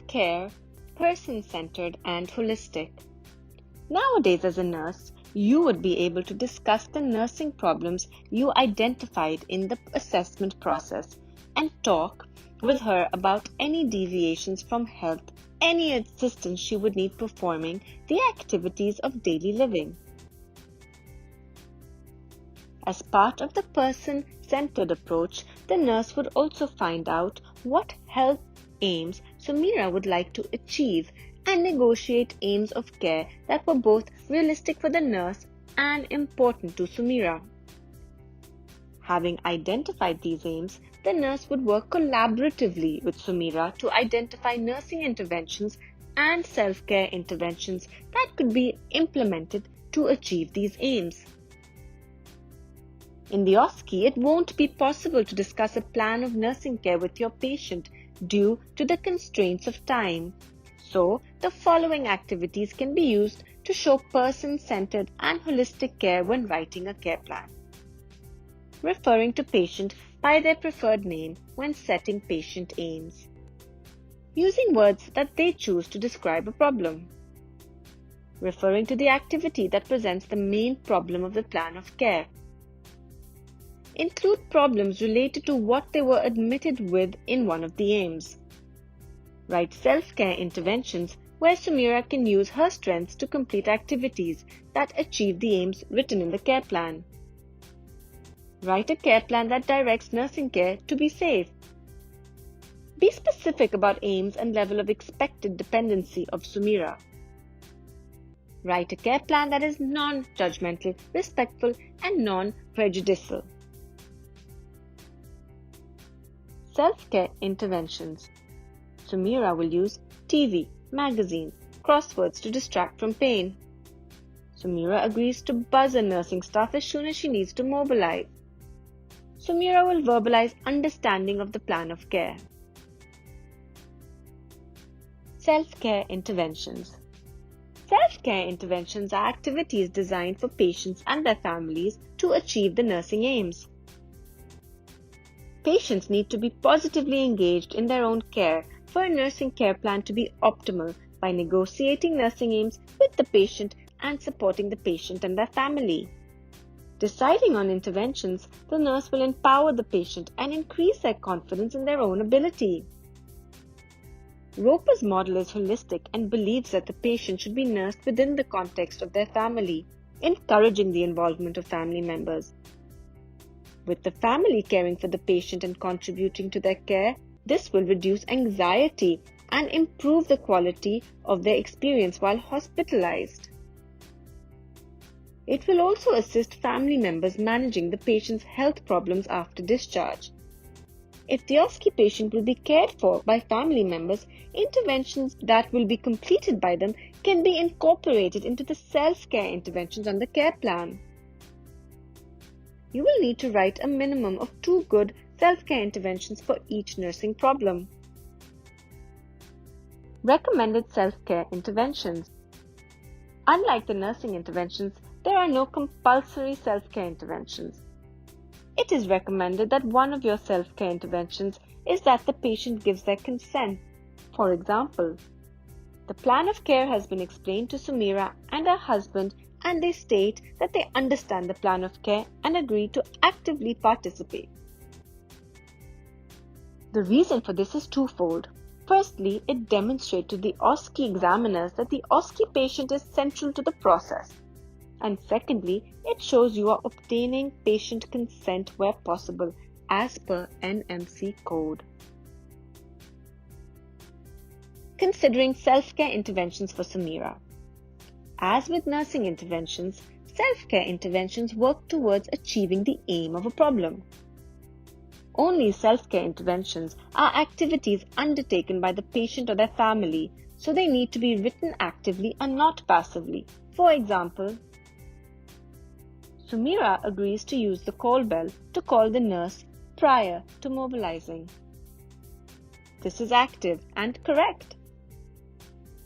care, person-centered and holistic. Nowadays, as a nurse, you would be able to discuss the nursing problems you identified in the assessment process and talk with her about any deviations from health, any assistance she would need performing the activities of daily living. As part of the person-centered approach, the nurse would also find out what health aims Sumira would like to achieve and negotiate aims of care that were both realistic for the nurse and important to Sumira. Having identified these aims, the nurse would work collaboratively with Sumira to identify nursing interventions and self-care interventions that could be implemented to achieve these aims. In the OSCE, it won't be possible to discuss a plan of nursing care with your patient due to the constraints of time. So, the following activities can be used to show person-centered and holistic care when writing a care plan. Referring to patient by their preferred name when setting patient aims. Using words that they choose to describe a problem. Referring to the activity that presents the main problem of the plan of care. Include problems related to what they were admitted with in one of the aims. Write self-care interventions where Sumira can use her strengths to complete activities that achieve the aims written in the care plan. Write a care plan that directs nursing care to be safe. Be specific about aims and level of expected dependency of Sumira. Write a care plan that is non-judgmental, respectful, and non-prejudicial. Self-care interventions. Sumira will use TV, magazines, crosswords to distract from pain. Sumira agrees to buzz a nursing staff as soon as she needs to mobilize. Sumira will verbalize understanding of the plan of care. Self-care interventions. Self-care interventions are activities designed for patients and their families to achieve the nursing aims. Patients need to be positively engaged in their own care for a nursing care plan to be optimal by negotiating nursing aims with the patient and supporting the patient and their family. Deciding on interventions, the nurse will empower the patient and increase their confidence in their own ability. Roper's model is holistic and believes that the patient should be nursed within the context of their family, encouraging the involvement of family members. With the family caring for the patient and contributing to their care, this will reduce anxiety and improve the quality of their experience while hospitalized. It will also assist family members managing the patient's health problems after discharge. If the OSCE patient will be cared for by family members, interventions that will be completed by them can be incorporated into the self-care interventions on the care plan. You will need to write a minimum of 2 good self-care interventions for each nursing problem. Recommended self-care interventions. Unlike the nursing interventions, there are no compulsory self-care interventions. It is recommended that one of your self-care interventions is that the patient gives their consent. For example, the plan of care has been explained to Sumira and her husband, and they state that they understand the plan of care and agree to actively participate. The reason for this is twofold. Firstly, it demonstrates to the OSCE examiners that the OSCE patient is central to the process. And secondly, it shows you are obtaining patient consent where possible as per NMC code. Considering self-care interventions for Sumira. As with nursing interventions, self-care interventions work towards achieving the aim of a problem. Only self-care interventions are activities undertaken by the patient or their family, so they need to be written actively and not passively. For example, Sumira agrees to use the call bell to call the nurse prior to mobilizing. This is active and correct.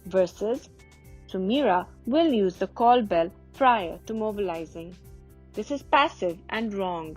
Versus, Sumira will use the call bell prior to mobilizing. This is passive and wrong.